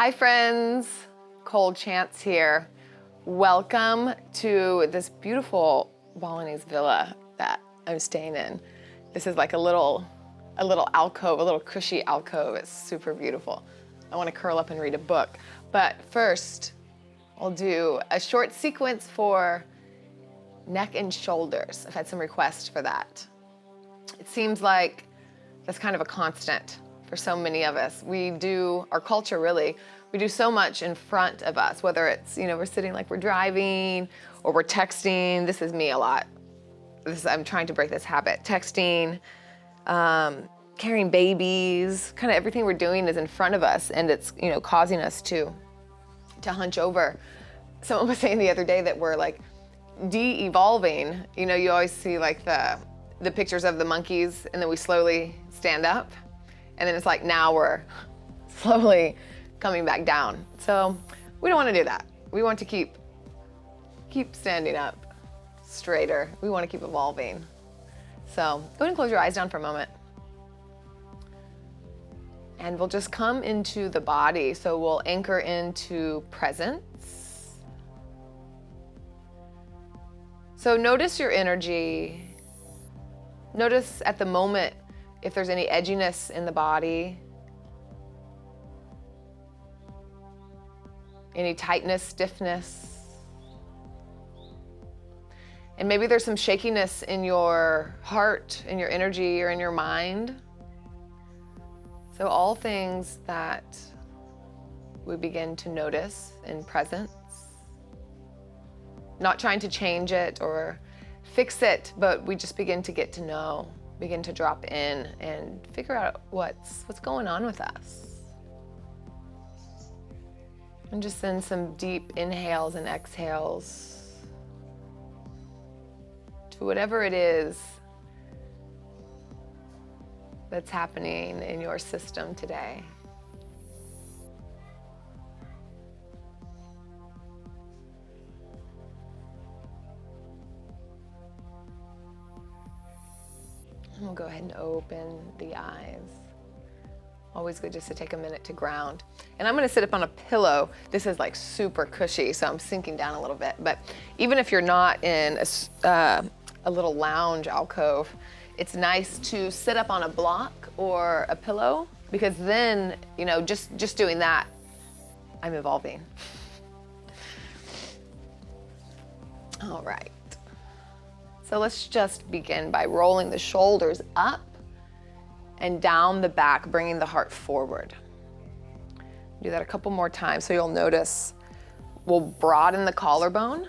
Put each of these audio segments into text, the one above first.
Hi friends, Cold Chance here. Welcome to this beautiful Balinese villa that I'm staying in. This is like a little alcove, a little cushy alcove. It's super beautiful. I want to curl up and read a book. But first, I'll do a short sequence for neck and shoulders. I've had some requests for that. It seems like that's kind of a constant for so many of us. We do, our culture really, we do so much in front of us, whether it's, we're sitting like we're driving or we're texting. This is me a lot. I'm trying to break this habit. Texting, carrying babies, kind of everything we're doing is in front of us, and it's, causing us to hunch over. Someone was saying the other day that we're like de-evolving. You always see like the pictures of the monkeys and then we slowly stand up. And then it's like now we're slowly coming back down. So we don't want to do that. We want to keep standing up straighter. We want to keep evolving. So go ahead and close your eyes down for a moment. And we'll just come into the body. So we'll anchor into presence. So notice your energy. Notice at the moment if there's any edginess in the body, any tightness, stiffness. And maybe there's some shakiness in your heart, in your energy, or in your mind. So all things that we begin to notice in presence. Not trying to change it or fix it, but we just begin to get to know, begin to drop in and figure out what's going on with us. And just send some deep inhales and exhales to whatever it is that's happening in your system today. And we'll go ahead and open the eyes. Always good just to take a minute to ground. And I'm gonna sit up on a pillow. This is like super cushy, so I'm sinking down a little bit. But even if you're not in a little lounge alcove, it's nice to sit up on a block or a pillow, because then, just doing that, I'm evolving. All right. So let's just begin by rolling the shoulders up and down the back, bringing the heart forward. Do that a couple more times so you'll notice we'll broaden the collarbone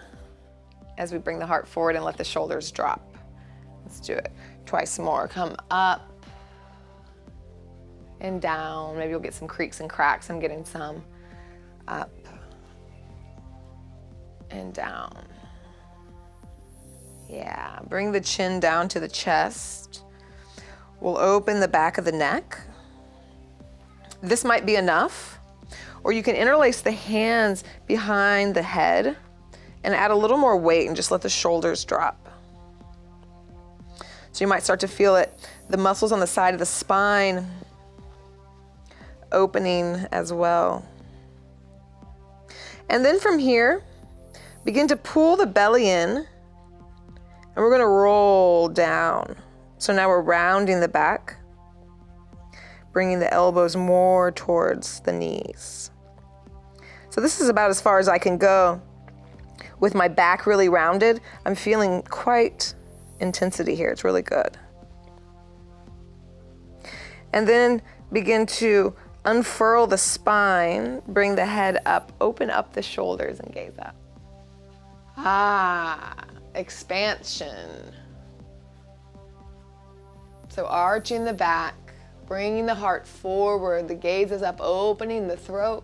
as we bring the heart forward and let the shoulders drop. Let's do it twice more. Come up and down. Maybe you'll get some creaks and cracks. I'm getting some. Up and down. Yeah, bring the chin down to the chest. We'll open the back of the neck. This might be enough, or you can interlace the hands behind the head and add a little more weight and just let the shoulders drop. So you might start to feel it, the muscles on the side of the spine opening as well. And then from here, begin to pull the belly in. And we're gonna roll down. So now we're rounding the back, bringing the elbows more towards the knees. So this is about as far as I can go. With my back really rounded, I'm feeling quite intensity here. It's really good. And then begin to unfurl the spine, bring the head up, open up the shoulders and gaze up. Expansion. So arching the back, bringing the heart forward, the gaze is up, opening the throat.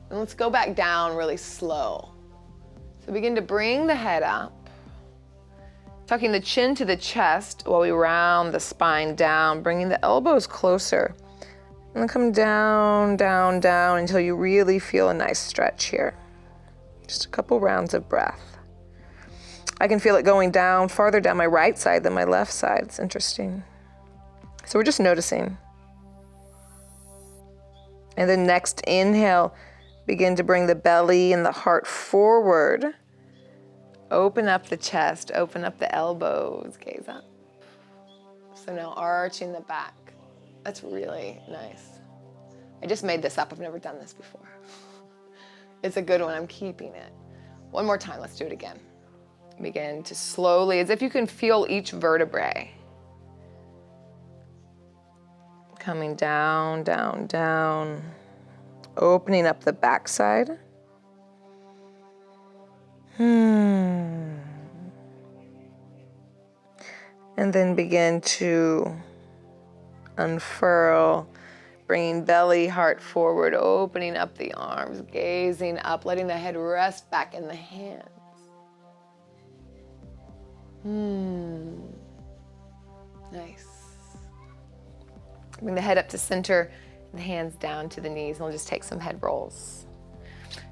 And let's go back down really slow. So begin to bring the head up, tucking the chin to the chest while we round the spine down, bringing the elbows closer. And then come down, down, down until you really feel a nice stretch here. Just a couple rounds of breath. I can feel it going down, farther down my right side than my left side. It's interesting. So we're just noticing. And then next inhale, begin to bring the belly and the heart forward. Open up the chest, open up the elbows, gaze up. So now arching the back. That's really nice. I just made this up, I've never done this before. It's a good one, I'm keeping it. One more time, let's do it again. Begin to slowly, as if you can feel each vertebrae. Coming down, down, down. Opening up the backside. And then begin to unfurl, bringing belly, heart forward, opening up the arms, gazing up, letting the head rest back in the hands. Nice. Bring the head up to center and the hands down to the knees, and we'll just take some head rolls.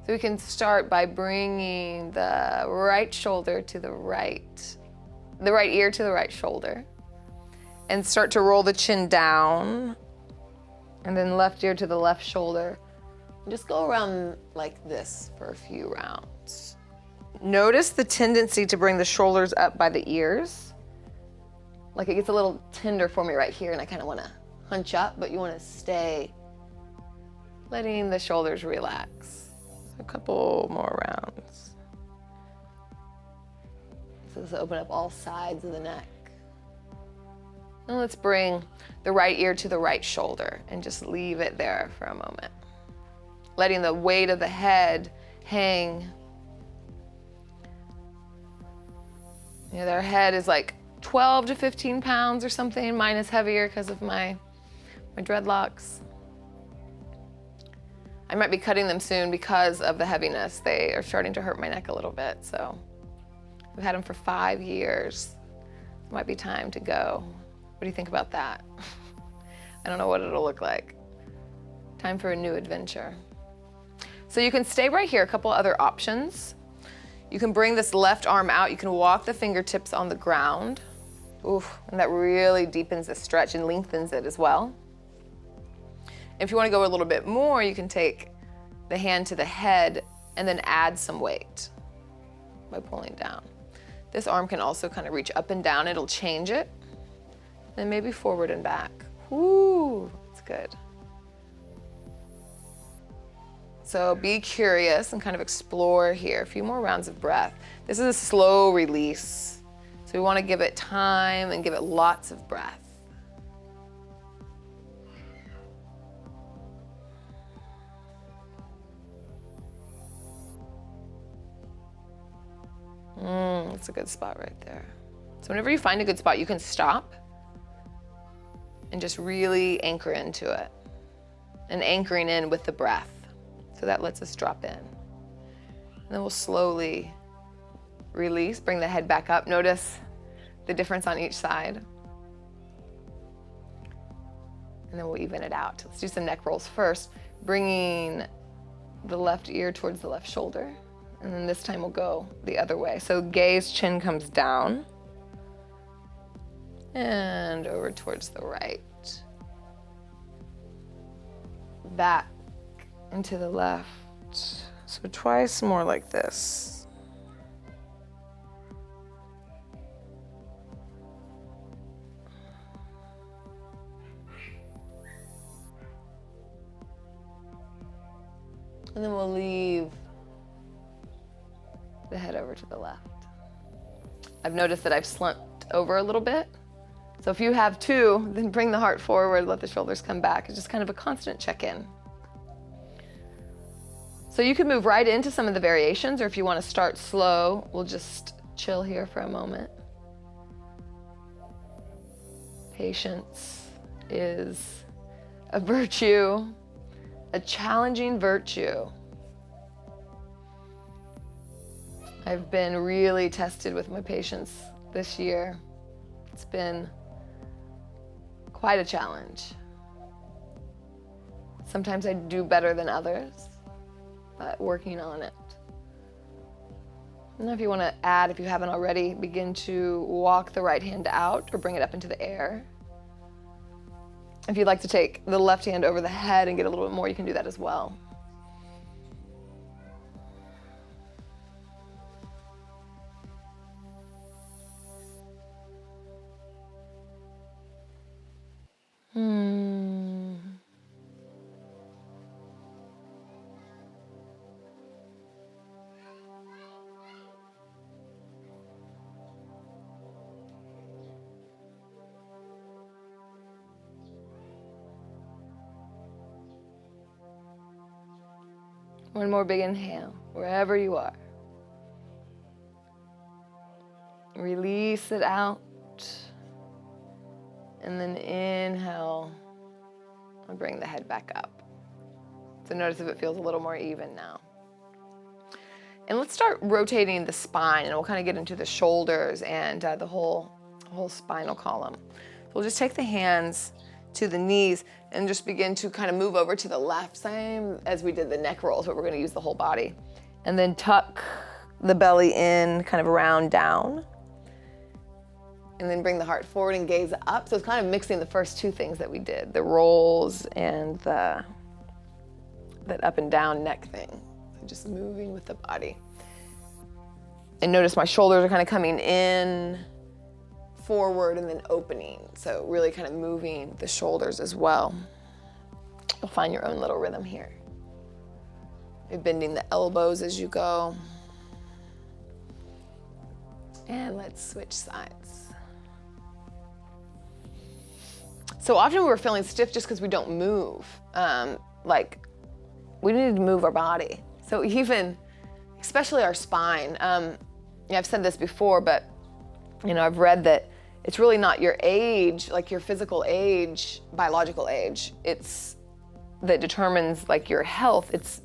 So we can start by bringing the right shoulder to the right ear to the right shoulder, and start to roll the chin down, and then left ear to the left shoulder. And just go around like this for a few rounds. Notice the tendency to bring the shoulders up by the ears. Like it gets a little tender for me right here, and I kind of want to hunch up, but you want to stay letting the shoulders relax. A couple more rounds. So this will open up all sides of the neck. And let's bring the right ear to the right shoulder and just leave it there for a moment. Letting the weight of the head hang. You know, their head is like 12 to 15 pounds or something. Mine is heavier because of my dreadlocks. I might be cutting them soon because of the heaviness. They are starting to hurt my neck a little bit, so I've had them for 5 years. It might be time to go. What do you think about that? I don't know what it'll look like. Time for a new adventure. So you can stay right here, a couple other options. You can bring this left arm out. You can walk the fingertips on the ground. Oof, and that really deepens the stretch and lengthens it as well. If you want to go a little bit more, you can take the hand to the head and then add some weight by pulling down. This arm can also kind of reach up and down. It'll change it. Then maybe forward and back. Woo, that's good. So be curious and kind of explore here. A few more rounds of breath. This is a slow release. So we want to give it time and give it lots of breath. That's a good spot right there. So whenever you find a good spot, you can stop and just really anchor into it. And anchoring in with the breath. So that lets us drop in. And then we'll slowly release, bring the head back up. Notice the difference on each side. And then we'll even it out. Let's do some neck rolls first. Bringing the left ear towards the left shoulder. And then this time we'll go the other way. So gaze, chin comes down. And over towards the right. Back into the left. So twice more like this. And then we'll leave the head over to the left. I've noticed that I've slumped over a little bit. So if you have two, then bring the heart forward, let the shoulders come back. It's just kind of a constant check-in. So you can move right into some of the variations, or if you want to start slow, we'll just chill here for a moment. Patience is a virtue, a challenging virtue. I've been really tested with my patience this year. It's been quite a challenge. Sometimes I do better than others, but working on it. I don't know if you want to add, if you haven't already, begin to walk the right hand out or bring it up into the air. If you'd like to take the left hand over the head and get a little bit more, you can do that as well. One more big inhale, wherever you are. Release it out. And then inhale and bring the head back up. So notice if it feels a little more even now. And let's start rotating the spine, and we'll kind of get into the shoulders and the whole spinal column. So we'll just take the hands to the knees and just begin to kind of move over to the left, same as we did the neck rolls, but we're going to use the whole body. And then tuck the belly in, kind of round down. And then bring the heart forward and gaze up. So it's kind of mixing the first two things that we did, the rolls and that up and down neck thing. So just moving with the body. And notice my shoulders are kind of coming in, forward, and then opening. So really kind of moving the shoulders as well. You'll find your own little rhythm here. You're bending the elbows as you go. And let's switch sides. So often we're feeling stiff just because we don't move. Like we need to move our body. So even, especially our spine. I've said this before, but I've read that it's really not your age, like your physical age, biological age. It's that determines like your health. It's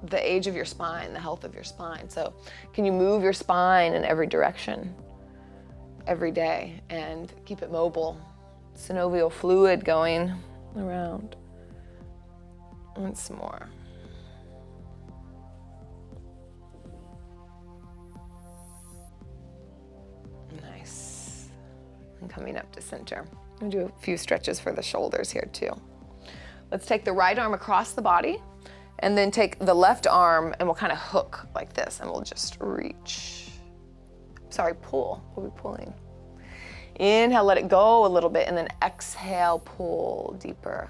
the age of your spine, the health of your spine. So can you move your spine in every direction every day and keep it mobile? Synovial fluid going around. Once more. Nice. And coming up to center. I'm gonna do a few stretches for the shoulders here too. Let's take the right arm across the body and then take the left arm and we'll kind of hook like this and we'll just reach. Sorry, pull. We'll be pulling. Inhale, let it go a little bit, and then exhale, pull deeper.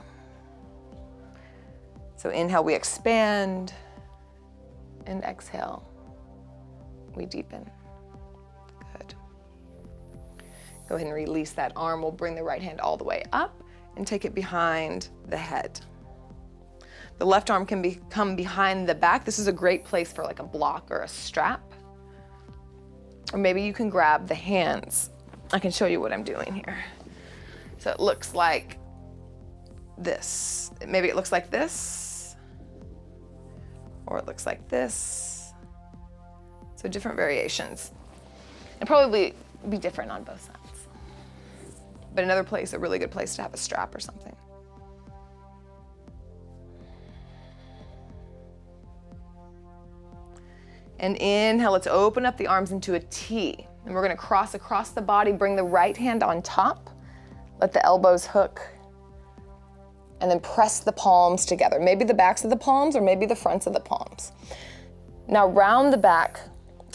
So inhale, we expand, and exhale, we deepen. Good. Go ahead and release that arm. We'll bring the right hand all the way up and take it behind the head. The left arm can come behind the back. This is a great place for like a block or a strap. Or maybe you can grab the hands. I can show you what I'm doing here. So it looks like this. Maybe it looks like this, or it looks like this. So different variations. And probably be different on both sides. But another place, a really good place to have a strap or something. And inhale, let's open up the arms into a T. And we're gonna cross across the body, bring the right hand on top, let the elbows hook, and then press the palms together. Maybe the backs of the palms or maybe the fronts of the palms. Now round the back,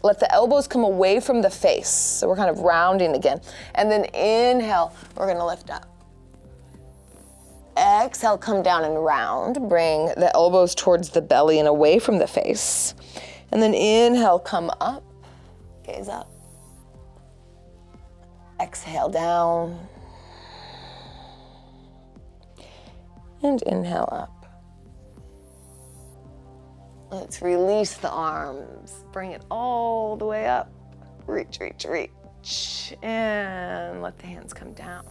let the elbows come away from the face. So we're kind of rounding again. And then inhale, we're gonna lift up. Exhale, come down and round. Bring the elbows towards the belly and away from the face. And then inhale, come up, gaze up. Exhale down. And inhale up. Let's release the arms. Bring it all the way up. Reach, reach, reach. And let the hands come down.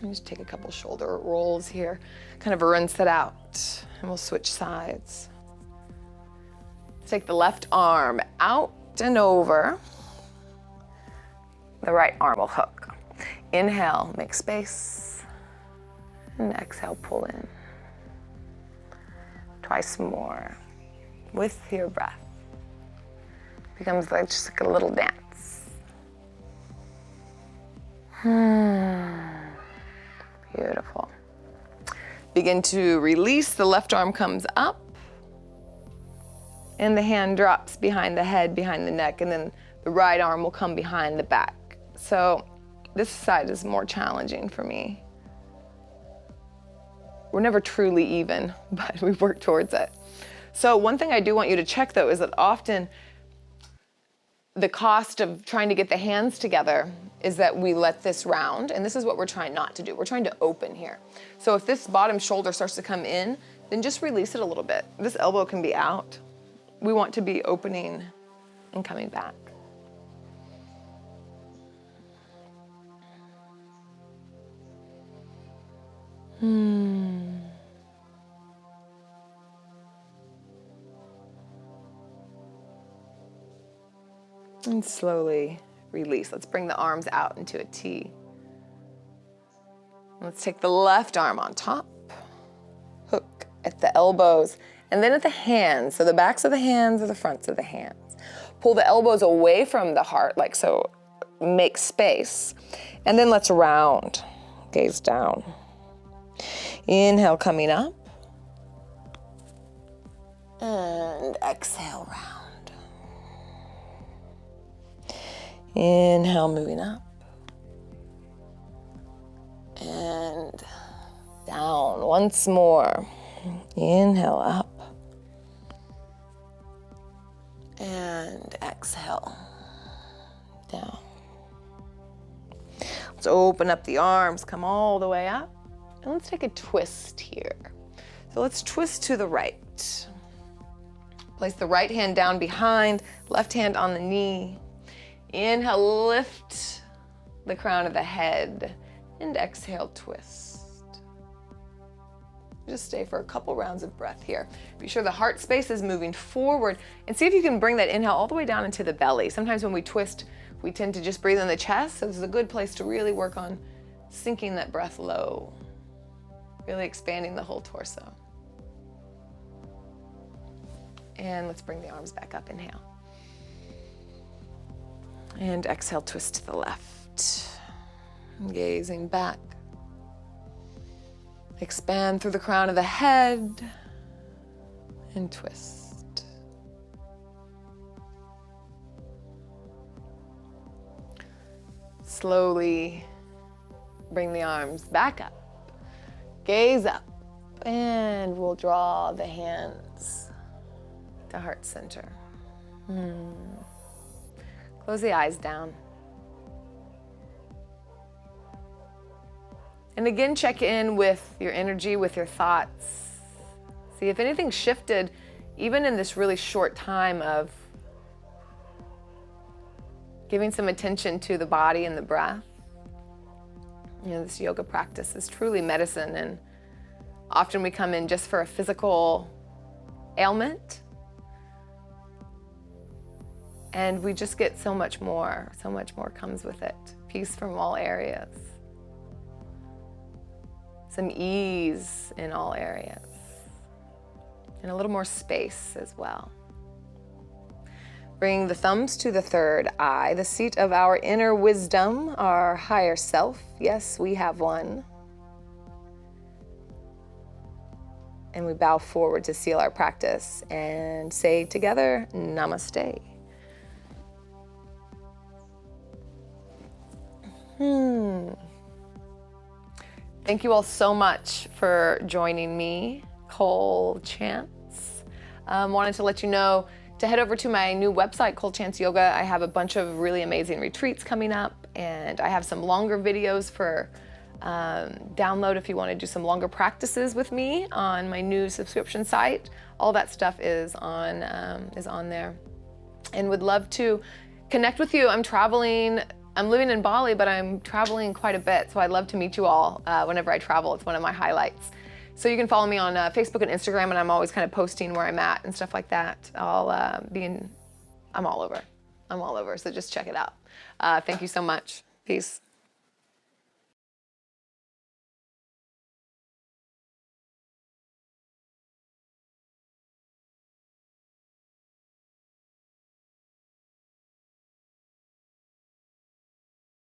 And just take a couple shoulder rolls here. Kind of rinse it out. And we'll switch sides. Take the left arm out and over. The right arm will hook. Inhale, make space. And exhale, pull in. Twice more with your breath. Becomes like just like a little dance. Beautiful. Begin to release. The left arm comes up. And the hand drops behind the head, behind the neck, and then the right arm will come behind the back. So this side is more challenging for me. We're never truly even, but we work towards it. So one thing I do want you to check though is that often the cost of trying to get the hands together is that we let this round, and this is what we're trying not to do. We're trying to open here. So if this bottom shoulder starts to come in, then just release it a little bit. This elbow can be out. We want to be opening and coming back. And slowly release. Let's bring the arms out into a T. Let's take the left arm on top, hook at the elbows, and then at the hands. So the backs of the hands or the fronts of the hands. Pull the elbows away from the heart, like so, make space. And then let's round, gaze down. Inhale, coming up. And exhale, round. Inhale, moving up. And down once more. Inhale, up. And exhale, down. Let's open up the arms, come all the way up. And let's take a twist here. So let's twist to the right. Place the right hand down behind, left hand on the knee. Inhale, lift the crown of the head, and exhale, twist. Just stay for a couple rounds of breath here. Be sure the heart space is moving forward, and see if you can bring that inhale all the way down into the belly. Sometimes when we twist, we tend to just breathe in the chest, so this is a good place to really work on sinking that breath low, really expanding the whole torso. And let's bring the arms back up, inhale. And exhale, twist to the left. Gazing back. Expand through the crown of the head and twist. Slowly bring the arms back up. Gaze up, and we'll draw the hands to heart center. Close the eyes down. And again, check in with your energy, with your thoughts. See if anything shifted, even in this really short time of giving some attention to the body and the breath. You know, this yoga practice is truly medicine, and often we come in just for a physical ailment, and we just get so much more comes with it. Peace from all areas. Some ease in all areas. And a little more space as well. Bring the thumbs to the third eye, the seat of our inner wisdom, our higher self. Yes, we have one. And we bow forward to seal our practice and say together, Namaste. Thank you all so much for joining me, Cole Chance. Wanted to let you know to head over to my new website, Cole Chance Yoga. I have a bunch of really amazing retreats coming up, and I have some longer videos for download if you want to do some longer practices with me on my new subscription site. All that stuff is on there, and would love to connect with you. I'm traveling. I'm living in Bali, but I'm traveling quite a bit, so I'd love to meet you all whenever I travel. It's one of my highlights. So you can follow me on Facebook and Instagram, and I'm always kind of posting where I'm at and stuff like that. I'm all over. So just check it out. Thank you so much. Peace.